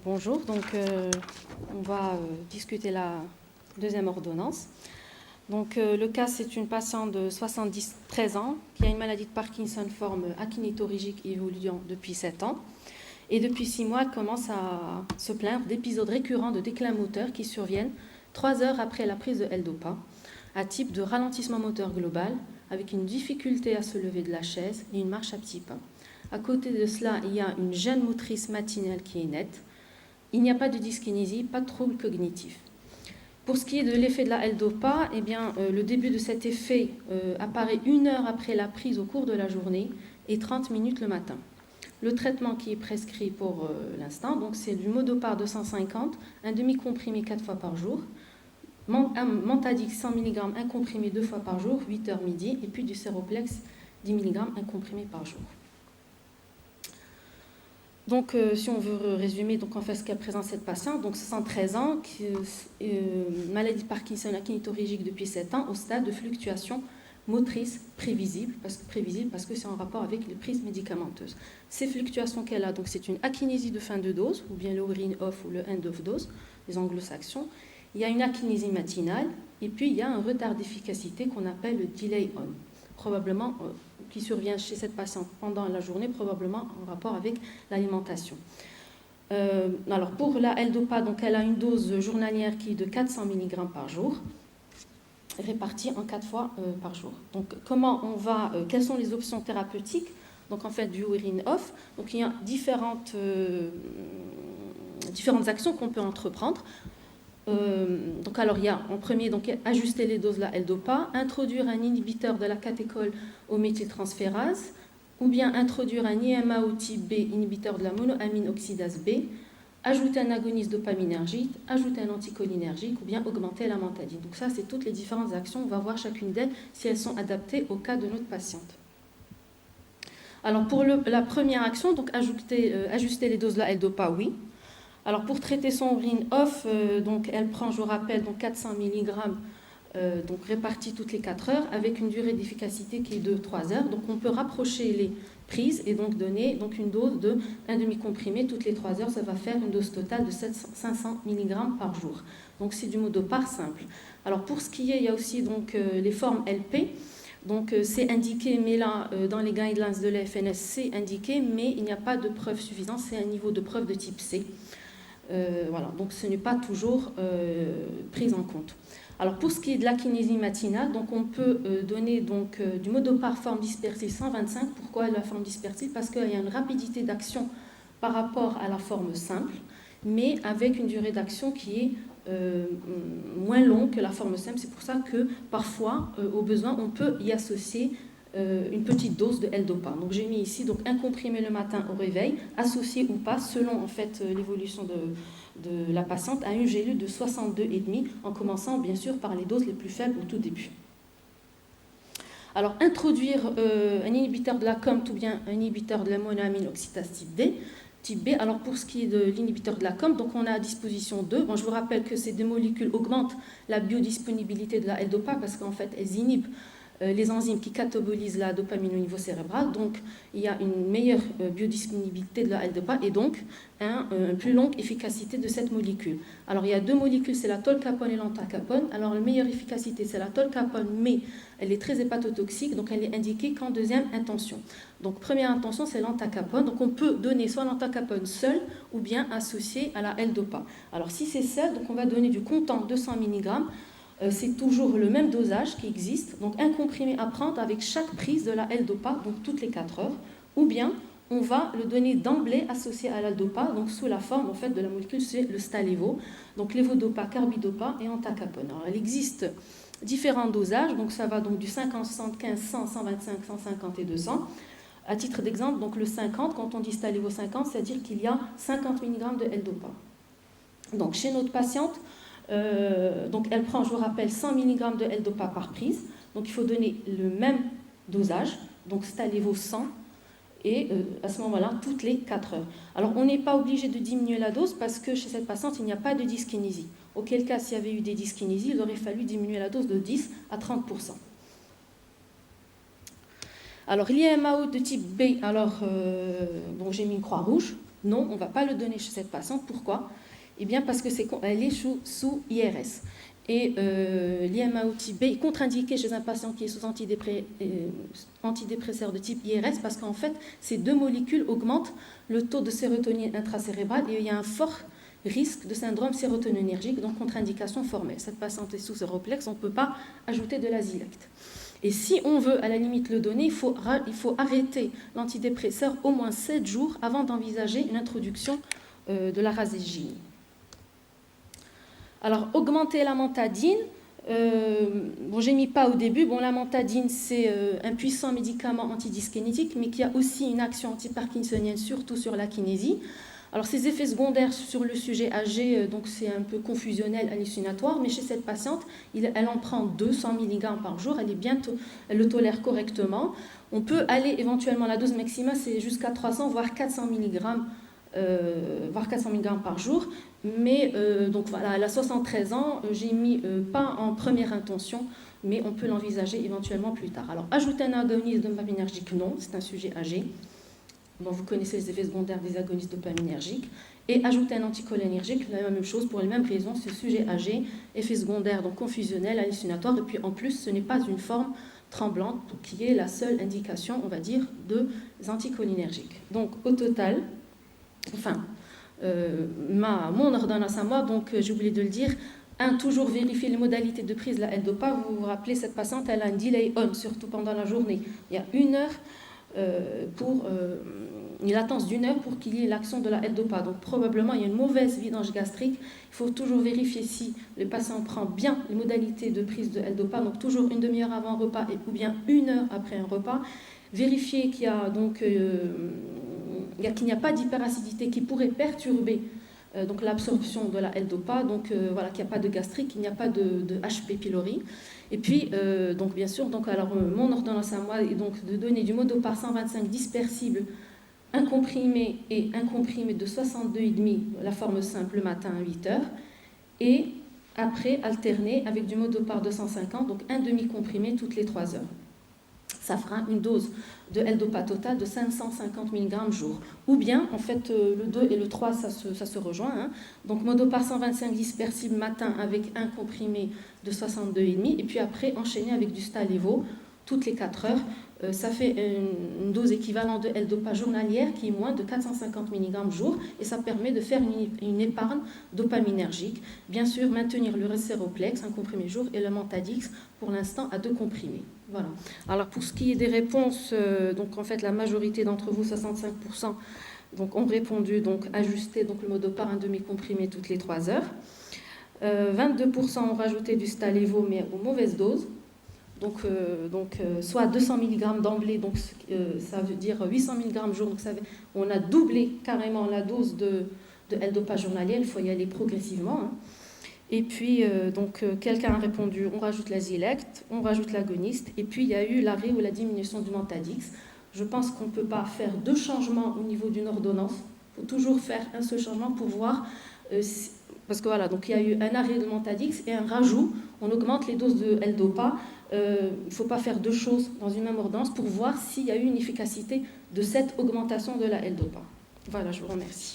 Bonjour, on va discuter la deuxième ordonnance. Le cas, c'est une patiente de 13 ans qui a une maladie de Parkinson forme actinorhizique évoluant depuis 7 ans. Et depuis 6 mois, elle commence à se plaindre d'épisodes récurrents de déclin moteur qui surviennent 3 heures après la prise de L-Dopa, à type de ralentissement moteur global, avec une difficulté à se lever de la chaise et une marche à petits pas. À côté de cela, il y a une gêne motrice matinale qui est nette. Il n'y a pas de dyskinésie, pas de trouble cognitif. Pour ce qui est de l'effet de la L-Dopa, le début de cet effet apparaît 1 heure après la prise au cours de la journée et 30 minutes le matin. Le traitement qui est prescrit pour l'instant, c'est du Modopar 250, un demi-comprimé 4 fois par jour, un Mentadix 100 mg, un comprimé 2 fois par jour, 8h midi, et puis du Séroplex 10 mg, un comprimé par jour. Si on veut résumer, ce qu'a présent cette patiente, 73 ans, maladie de Parkinson actinorhizique depuis 7 ans, au stade de fluctuation motrice prévisible parce que c'est en rapport avec les prises médicamenteuses. Ces fluctuations qu'elle a, c'est une akinésie de fin de dose, ou bien le wearing-off ou le end-of dose, les anglo-saxons. Il y a une akinésie matinale, et puis il y a un retard d'efficacité qu'on appelle le delay on, probablement qui survient chez cette patiente pendant la journée, probablement en rapport avec l'alimentation. Alors pour la L-Dopa, elle a une dose journalière qui est de 400 mg par jour, répartie en 4 fois par jour. Quelles sont les options thérapeutiques? Du wearing-off. Il y a différentes actions qu'on peut entreprendre. Il y a en premier ajuster les doses de la L-Dopa, introduire un inhibiteur de la catéchol au méthyltransférase, ou bien introduire un IMAO type B, inhibiteur de la monoamine oxydase B, ajouter un agoniste dopaminergique, ajouter un anticholinergique, ou bien augmenter la mentadine. Donc ça, c'est toutes les différentes actions. On va voir chacune d'elles si elles sont adaptées au cas de notre patiente. Alors pour la première action, ajuster les doses de la L-Dopa, oui. Alors pour traiter son wearing-off, elle prend, je vous rappelle, 400 mg répartis toutes les 4 heures avec une durée d'efficacité qui est de 3 heures. Donc on peut rapprocher les prises et donner une dose de un demi-comprimé toutes les 3 heures. Ça va faire une dose totale de 500 mg par jour. Donc c'est du Modopar simple. Alors pour ce qui est, il y a aussi les formes LP. C'est indiqué, mais là, dans les guidelines de la FNS, c'est indiqué, mais il n'y a pas de preuve suffisante. C'est un niveau de preuve de type C. Donc ce n'est pas toujours pris en compte. Alors pour ce qui est de l'akinésie matinale, on peut donner du Modopar forme dispersive 125. Pourquoi la forme dispersive? Parce qu'il y a une rapidité d'action par rapport à la forme simple, mais avec une durée d'action qui est moins longue que la forme simple. C'est pour ça que parfois, au besoin, on peut y associer une petite dose de L-Dopa. Donc j'ai mis ici un comprimé le matin au réveil, associé ou pas, selon l'évolution de la patiente, à une gélule de 62,5, en commençant bien sûr par les doses les plus faibles au tout début. Alors introduire un inhibiteur de la COMT ou bien un inhibiteur de la monoamine oxydase type B. Alors pour ce qui est de l'inhibiteur de la COMT, on a à disposition 2. Je vous rappelle que ces 2 molécules augmentent la biodisponibilité de la L-Dopa parce qu'en fait elles inhibent les enzymes qui catabolisent la dopamine au niveau cérébral. Donc il y a une meilleure biodisponibilité de la L-Dopa et donc une plus longue efficacité de cette molécule. Alors il y a 2 molécules, c'est la tolcapone et l'antacapone. Alors la meilleure efficacité c'est la tolcapone, mais elle est très hépatotoxique, donc elle est indiquée qu'en deuxième intention. Donc première intention c'est l'antacapone. Donc on peut donner soit l'antacapone seul ou bien associé à la L-Dopa. Alors si c'est seul, on va donner du Content 200 mg. C'est toujours le même dosage qui existe, donc un comprimé à prendre avec chaque prise de la L-Dopa, donc toutes les 4 heures, ou bien on va le donner d'emblée associé à la L-Dopa, donc sous la forme de la molécule, c'est le Stalevo, donc Levodopa, Carbidopa et Antacapone. Alors il existe différents dosages, donc ça va du 50, 75, 100, 125, 150 et 200. À titre d'exemple, le 50, quand on dit Stalevo 50, c'est-à-dire qu'il y a 50 mg de L-Dopa. Donc chez notre patiente, elle prend, je vous rappelle, 100 mg de L-Dopa par prise. Donc il faut donner le même dosage, donc Stalevo 100, et à ce moment-là, toutes les 4 heures. Alors on n'est pas obligé de diminuer la dose parce que chez cette patiente, il n'y a pas de dyskinésie. Auquel cas, s'il y avait eu des dyskinésies, il aurait fallu diminuer la dose de 10 à 30%. Alors l'IMAO de type B, j'ai mis une croix rouge. Non, on ne va pas le donner chez cette patiente. Pourquoi? Eh bien, parce qu'elle est sous IRS. Et l'IMAO-type B est contre-indiqué chez un patient qui est sous antidépresseur de type IRS parce qu'en fait, ces deux molécules augmentent le taux de sérotonine intracérébrale et il y a un fort risque de syndrome sérotoninergique, donc contre-indication formelle. Cette patiente est sous Séroplex, on ne peut pas ajouter de la Zilect. Et si on veut à la limite le donner, il faut arrêter l'antidépresseur au moins 7 jours avant d'envisager une introduction de la razégine. Alors, augmenter la mantadine, j'ai mis pas au début, la mantadine c'est un puissant médicament antidyskénétique, mais qui a aussi une action antiparkinsonienne, surtout sur la kinésie. Alors, ces effets secondaires sur le sujet âgé, donc c'est un peu confusionnel, hallucinatoire, mais chez cette patiente, elle en prend 200 mg par jour, elle le tolère correctement. On peut aller éventuellement, la dose maximale, c'est jusqu'à 300, voire 400 mg par jour, mais donc voilà, elle a 73 ans, j'ai mis pas en première intention, mais on peut l'envisager éventuellement plus tard. Alors, ajouter un agoniste dopaminergique, non, c'est un sujet âgé. Bon, vous connaissez les effets secondaires des agonistes dopaminergiques. Et ajouter un anticholinergique, la même chose pour les mêmes raisons, c'est sujet âgé, effets secondaires donc confusionnels, hallucinatoires, et puis en plus, ce n'est pas une forme tremblante qui est la seule indication, on va dire, des anticholinergiques. Donc, au total, mon ordonnance à moi, donc j'ai oublié de le dire, toujours vérifier les modalités de prise de la L-Dopa. Vous vous rappelez, cette patiente, elle a un delay on, surtout pendant la journée. Il y a une latence d'une heure pour qu'il y ait l'action de la L-Dopa. Donc probablement, il y a une mauvaise vidange gastrique. Il faut toujours vérifier si le patient prend bien les modalités de prise de L-Dopa, donc toujours une demi-heure avant un repas ou bien une heure après un repas. Vérifier qu'il y a donc... qu'il n'y a pas d'hyperacidité qui pourrait perturber donc l'absorption de la L-Dopa, donc voilà, qu'il n'y a pas de gastrique, qu'il n'y a pas de HP pylori. Et puis, donc bien sûr, donc, alors, mon ordonnance à moi est donc de donner du Modopar 125 dispersible, un comprimé et un comprimé de 62,5, la forme simple, le matin à 8h, et après alterner avec du Modopar 250, donc un demi-comprimé toutes les 3 heures. Ça fera une dose de L-Dopa totale de 550 mg jour. Ou bien, en fait, le 2 et le 3, ça se rejoint. Hein. Donc, Modopar 125 dispersible matin avec un comprimé de 62,5. Et puis après, enchaîner avec du Stalevo toutes les 4 heures. Ça fait une dose équivalente de L-Dopa journalière qui est moins de 450 mg jour. Et ça permet de faire une épargne dopaminergique. Bien sûr, maintenir le Séroplex, un comprimé jour, et le Mantadix, pour l'instant, à 2 comprimés. Voilà. Alors pour ce qui est des réponses, donc en fait la majorité d'entre vous, 65%, donc ont répondu donc ajuster donc le Modopar un demi-comprimé toutes les 3 heures. 22% ont rajouté du Stalevo mais aux mauvaises doses. Donc soit 200 mg d'emblée, donc ça veut dire 800 mg jour. Donc on a doublé carrément la dose de L-Dopa journalière. Il faut y aller progressivement. Hein. Et puis, quelqu'un a répondu, on rajoute la Zilect, on rajoute l'agoniste, et puis il y a eu l'arrêt ou la diminution du Mantadix. Je pense qu'on ne peut pas faire 2 changements au niveau d'une ordonnance. Il faut toujours faire un seul changement pour voir, parce que voilà, donc il y a eu un arrêt de Mantadix et un rajout, on augmente les doses de L-Dopa. Il ne faut pas faire 2 choses dans une même ordonnance pour voir s'il y a eu une efficacité de cette augmentation de la L-Dopa. Voilà, je vous remercie.